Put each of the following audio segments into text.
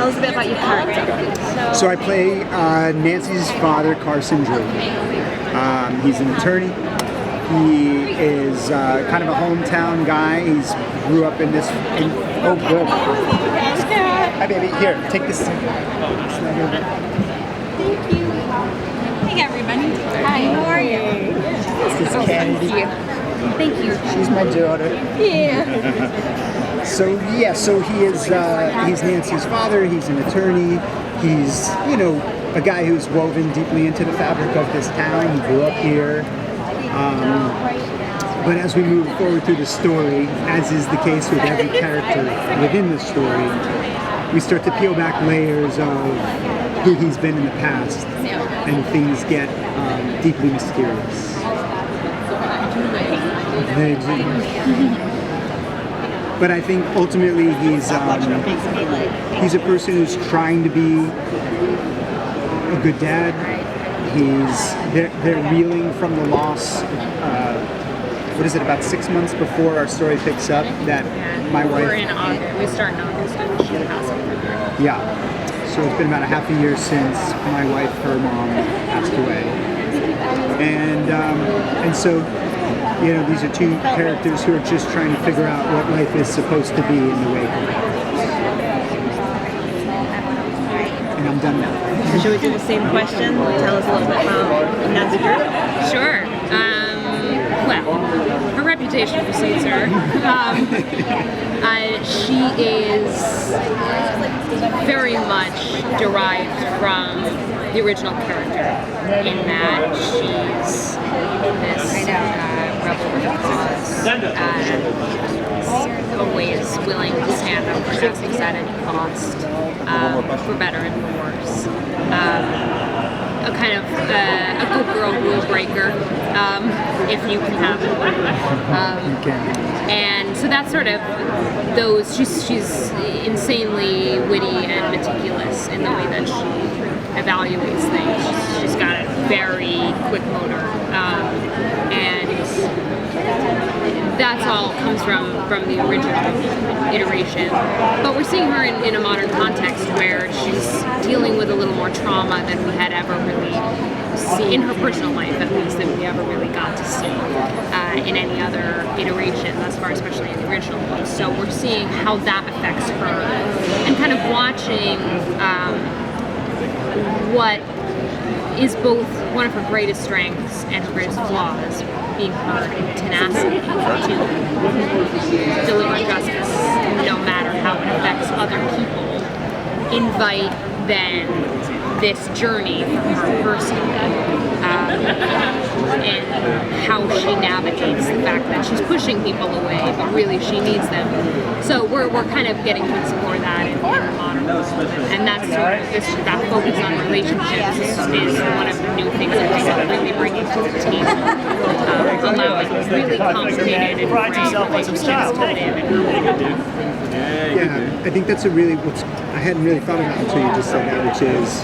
us a bit about your character. So I play Nancy's father, Carson Drew. He's an attorney. He is kind of a hometown guy. He's grew up in this. Oh, good. Hi, baby. Here, take this. Thank you. Hey, everybody. Hi, how are you? This is Candy. Thank you. She's my daughter. Yeah. So he is. He's Nancy's father. He's an attorney. He's a guy who's woven deeply into the fabric of this town. He grew up here. But as we move forward through the story, as is the case with every character within the story, we start to peel back layers of who he's been in the past, and things get deeply mysterious. But I think ultimately he's a person who's trying to be a good dad. They're reeling from the loss. What is it? About 6 months before our story picks up, that my wife. We're in August. We start in August, and she passed away. Yeah. So it's been about a half a year since my wife, her mom, passed away, and so these are two characters who are just trying to figure out what life is supposed to be in the wake of it. And I'm done now. So should we do the same question? Tell us a little bit about Nancy Drew. Sure. Well, her reputation precedes her. She is very much derived from the original character in that she's this rebel with a cause, always willing to stand up for ethics at any cost, for better and for worse. A kind of a good girl rule breaker, if you can have it. And so that's sort of those. She's insanely witty and meticulous in the way that she evaluates things. She's got a very quick motor, and that's all comes from the original iteration. But we're seeing her in a modern context where she's dealing with a little more trauma than we had ever really seen in her personal life, at least, than we ever really got to see in any other iteration thus far, especially in the original one. So we're seeing how that affects her, and kind of watching what is both one of her greatest strengths and her greatest flaws, being her tenacity to deliver justice, no matter how it affects other people, invite then this journey for her personally, and how she navigates the fact that she's pushing people away, but really she needs them. So we're kind of getting to explore that in the modern world, and that's sort of that focus on relationships is one of the new things that we're really bringing to the table, allowing really complicated and frayed relationships to live in harmony. Yeah, I think that's I hadn't really thought about until you just said that, which is,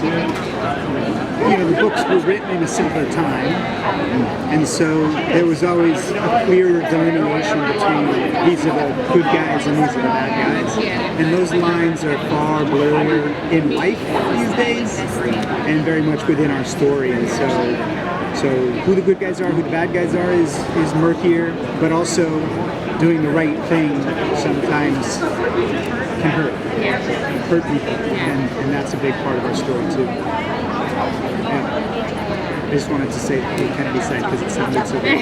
the books were written in a simpler time, and so there was always a clearer delineation between these are the good guys and these are the bad guys, and those lines are far blurrier in life these days, and very much within our story, and so who the good guys are, who the bad guys are is murkier, but also doing the right thing sometimes can hurt people, and that's a big part of our story too. Yeah. I just wanted to say the Kennedy side because it sounded so good. I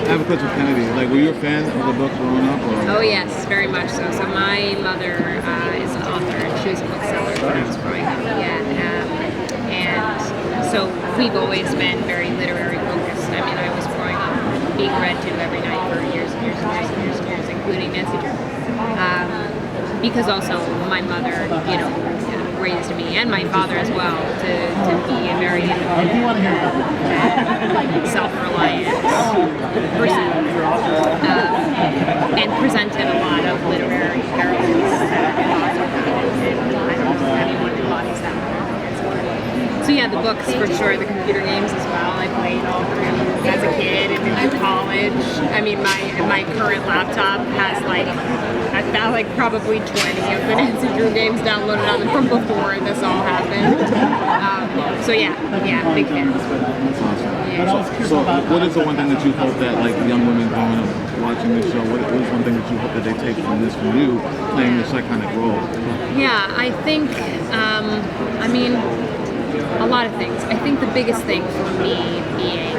have a question with Kennedy. Were you a fan of the book growing up? Or? Oh yes, very much so. So my mother is an author, and she was a bookseller when I was growing up. And so we've always been very literary focused. I mean, I was growing up being read to every night for years and years and years and years and years, including Nancy Drew. Because also my mother, raised me, and my father as well, to be a very independent, self-reliant person, and presented a lot of literary characters that I don't know if anyone embodies that more. So yeah, the books for sure, the computer games as well. I played all of them as a kid and into college. knowledge. I mean, my current laptop has like I've got like probably 20 of the Nancy Drew games downloaded on them from before this all happened. So yeah, big fan. That's awesome. So what is the one thing that you hope that like young women growing up watching this show, what is one thing that you hope that they take from this from you playing this iconic role? Yeah, I think, I mean, a lot of things. I think the biggest thing for me being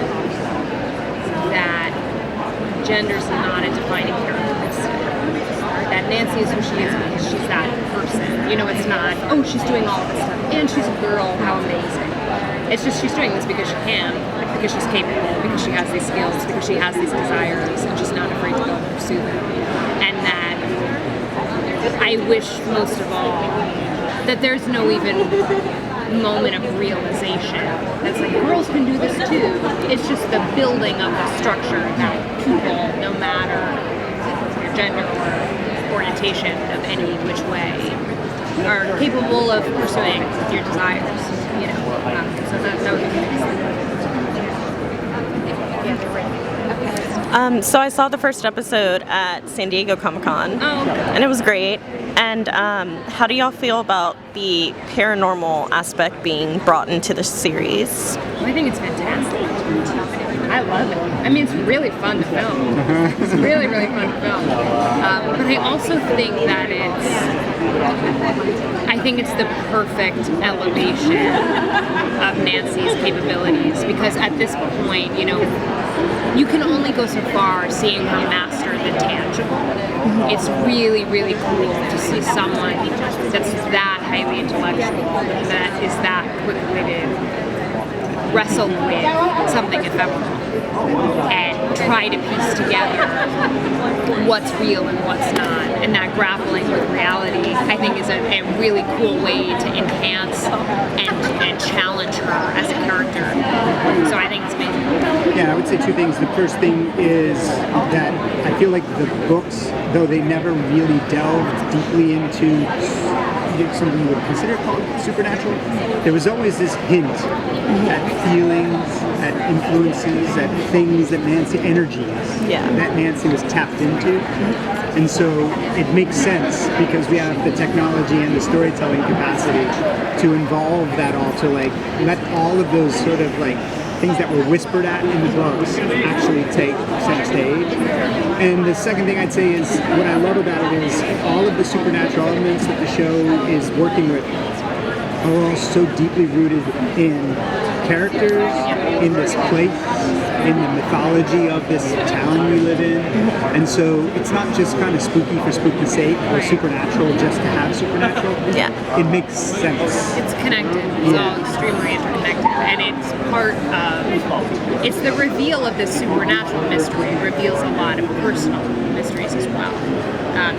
that gender's not a defining characteristic. That Nancy is who she is because she's that person. You know, it's not, oh, she's doing all of this stuff, and she's a girl, how amazing. It's just she's doing this because she can, because she's capable, because she has these skills, because she has these desires, and she's not afraid to go and pursue them. And that I wish most of all that there's no even moment of realization that's like girls can do this too. It's just the building of the structure that people, no matter your gender or orientation of any which way, are capable of pursuing your desires. You know, so that would be nice. So I saw the first episode at San Diego Comic-Con, and it was great. And how do y'all feel about the paranormal aspect being brought into the series? I think it's fantastic. I love it. I mean, it's really fun to film. It's really, really fun to film. But I also think that I think it's the perfect elevation of Nancy's capabilities, because at this point, you know, you can only go so far seeing her master the tangible. It's really, really cool to see someone that's that highly intellectual, that is that quick-witted, wrestle with something ephemeral and try to piece together what's real and what's not. And that grappling with reality, I think, is a really cool way to enhance and challenge her as a character. So I think it's amazing. Yeah, I would say two things. The first thing is that I feel like the books, though they never really delved deeply into something you would consider called supernatural, there was always this hint at feelings, at influences, at things that Nancy, energies that Nancy was tapped into. And so it makes sense because we have the technology and the storytelling capacity to involve that all, to like let all of those sort of like things that were whispered at in the books actually take center stage. And the second thing I'd say is what I love about it is all of the supernatural elements that the show is working with are all so deeply rooted in characters, in this place, in the mythology of this town we live in. And so it's not just kind of spooky for spooky's sake or supernatural just to have supernatural. Yeah. It makes sense. It's connected. It's all extremely interconnected. And it's part of, it's the reveal of this supernatural mystery. It reveals a lot of personal mysteries as well.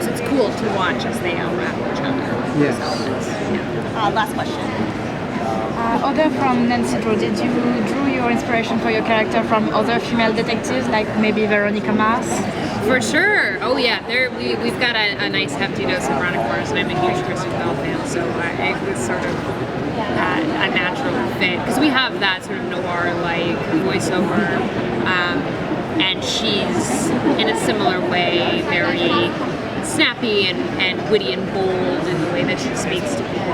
So it's cool to watch as they unravel each other. Yes. Last question. Other from Nancy Drew, did you drew your inspiration for your character from other female detectives, like maybe Veronica Mars? For sure. Oh yeah, we've got a nice hefty dose of Veronica Mars, and I'm a huge Kristen Bell fan, so it was sort of a natural fit, because we have that sort of noir-like voiceover, and she's in a similar way very snappy and witty and bold in the way that she speaks to people.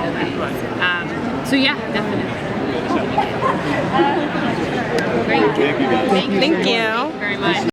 So yeah, definitely. Great. Thank you guys. Thank you. Very much.